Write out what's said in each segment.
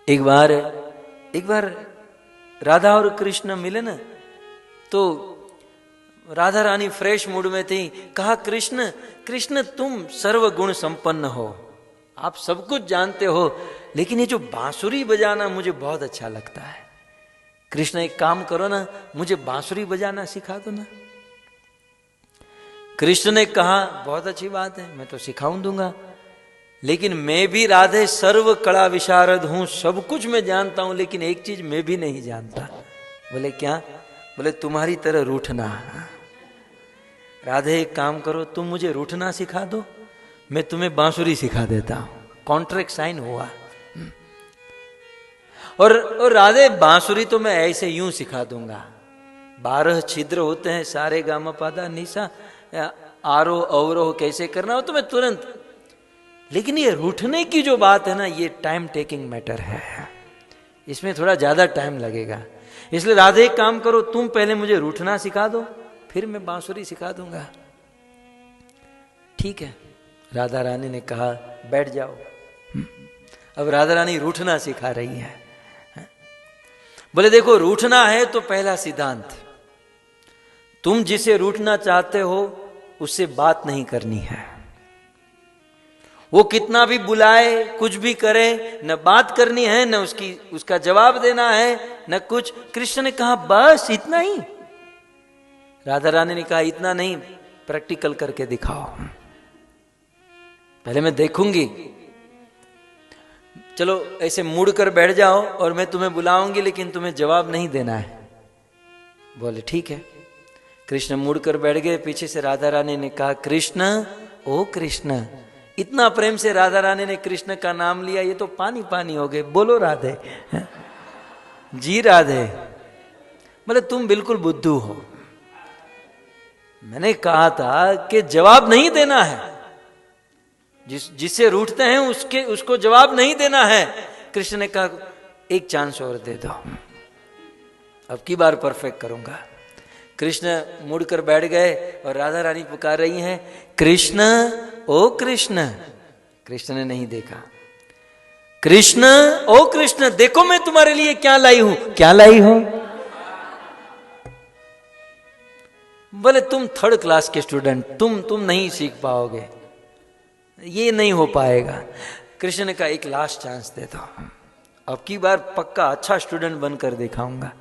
एक बार राधा और कृष्ण मिले ना, तो राधा रानी फ्रेश मूड में थी। कहा, कृष्ण कृष्ण तुम सर्वगुण संपन्न हो, आप सब कुछ जानते हो, लेकिन ये जो बांसुरी बजाना मुझे बहुत अच्छा लगता है। कृष्ण एक काम करो ना, मुझे बांसुरी बजाना सिखा दो ना। कृष्ण ने कहा, बहुत अच्छी बात है, मैं तो सिखाऊं दूंगा, लेकिन मैं भी राधे सर्व कला विशारद हूं, सब कुछ मैं जानता हूं, लेकिन एक चीज मैं भी नहीं जानता। बोले क्या? बोले तुम्हारी तरह रूठना। राधे एक काम करो, तुम मुझे रूठना सिखा दो, मैं तुम्हें बांसुरी सिखा देता हूं। कॉन्ट्रैक्ट साइन हुआ। और राधे बांसुरी तो मैं ऐसे यूं सिखा दूंगा। 12 छिद्र होते हैं, सारे गामा पादा निशा, आरोह अवरोह कैसे करना हो तो मैं तुरंत। लेकिन ये रूठने की जो बात है ना, ये टाइम टेकिंग मैटर है, इसमें थोड़ा ज्यादा टाइम लगेगा। इसलिए राधे एक काम करो, तुम पहले मुझे रूठना सिखा दो, फिर मैं बांसुरी सिखा दूंगा। ठीक है, राधा रानी ने कहा, बैठ जाओ। अब राधा रानी रूठना सिखा रही है। बोले देखो, रूठना है तो पहला सिद्धांत, तुम जिसे रूठना चाहते हो उससे बात नहीं करनी है। वो कितना भी बुलाए, कुछ भी करे, न बात करनी है, न उसका जवाब देना है, न कुछ। कृष्ण ने कहा, बस इतना ही? राधा रानी ने कहा, इतना नहीं, प्रैक्टिकल करके दिखाओ, पहले मैं देखूंगी। चलो ऐसे मुड़ कर बैठ जाओ और मैं तुम्हें बुलाऊंगी, लेकिन तुम्हें जवाब नहीं देना है। बोले ठीक है। कृष्ण मुड़कर बैठ गए। पीछे से राधा रानी ने कहा, कृष्ण, ओ कृष्ण। इतना प्रेम से राधा रानी ने कृष्ण का नाम लिया, ये तो पानी पानी हो गए। बोलो राधे, जी राधे। बोले तुम बिल्कुल बुद्धू हो, मैंने कहा था कि जवाब नहीं देना है, जिससे रूठते हैं उसको जवाब नहीं देना है। कृष्ण ने कहा, एक चांस और दे दो, अब की बार परफेक्ट करूंगा। कृष्ण मुड़कर बैठ गए और राधा रानी पुकार रही हैं, कृष्ण, ओ कृष्ण। कृष्ण ने नहीं देखा। कृष्ण, ओ कृष्ण, देखो मैं तुम्हारे लिए क्या लाई हूं। क्या लाई हो? बोले तुम 3rd क्लास के स्टूडेंट, तुम नहीं सीख पाओगे, ये नहीं हो पाएगा। कृष्ण ने कहा, एक लास्ट चांस दे दो, अब की बार पक्का अच्छा स्टूडेंट बनकर दिखाऊंगा।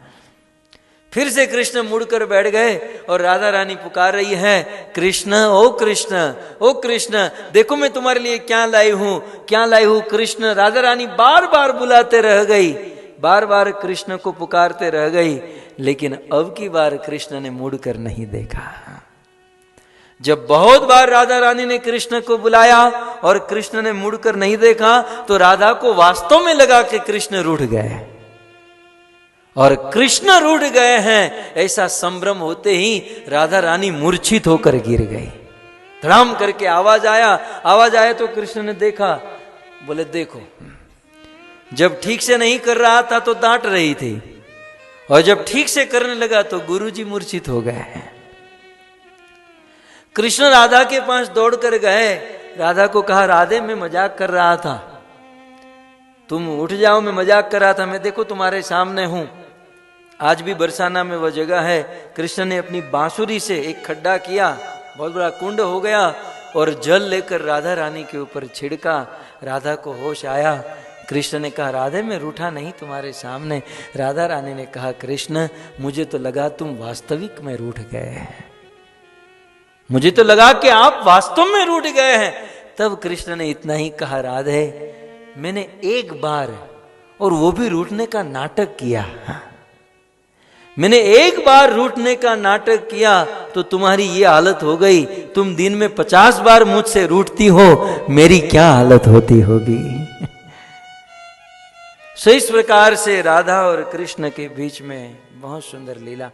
फिर से कृष्ण मुड़कर बैठ गए और राधा रानी पुकार रही है, कृष्ण, ओ कृष्ण, ओ कृष्ण, देखो मैं तुम्हारे लिए क्या लाई हूं, क्या लाई हूं। कृष्ण, राधा रानी बार बार बुलाते रह गई, बार बार कृष्ण को पुकारते रह गई, लेकिन अब की बार कृष्ण ने मुड़कर नहीं देखा। जब बहुत बार राधा रानी ने कृष्ण को बुलाया और कृष्ण ने मुड़कर नहीं देखा, तो राधा को वास्तव में लगा कि कृष्ण रूठ गए, और कृष्ण रूठ गए हैं ऐसा संभ्रम होते ही राधा रानी मूर्छित होकर गिर गई। धड़ाम करके आवाज आया तो कृष्ण ने देखा। बोले देखो, जब ठीक से नहीं कर रहा था तो डांट रही थी, और जब ठीक से करने लगा तो गुरुजी मूर्छित हो गए हैं। कृष्ण राधा के पास दौड़ कर गए, राधा को कहा, राधे मैं मजाक कर रहा था, तुम उठ जाओ, मैं मजाक कर रहा था, मैं देखो तुम्हारे सामने हूं। आज भी बरसाना में वह जगह है, कृष्ण ने अपनी बांसुरी से एक खड्डा किया, बहुत बड़ा कुंड हो गया, और जल लेकर राधा रानी के ऊपर छिड़का। राधा को होश आया। कृष्ण ने कहा, राधे मैं रूठा नहीं तुम्हारे सामने। राधा रानी ने कहा, कृष्ण मुझे तो लगा तुम वास्तविक में रूठ गए हैं, मुझे तो लगा कि आप वास्तव में रूठ गए हैं। तब कृष्ण ने इतना ही कहा, राधे मैंने एक बार, और वो भी रूठने का नाटक किया, मैंने एक बार रूठने का नाटक किया तो तुम्हारी ये हालत हो गई। तुम दिन में 50 बार मुझसे रूठती हो, मेरी क्या हालत होती होगी। सो इस प्रकार से राधा और कृष्ण के बीच में बहुत सुंदर लीला।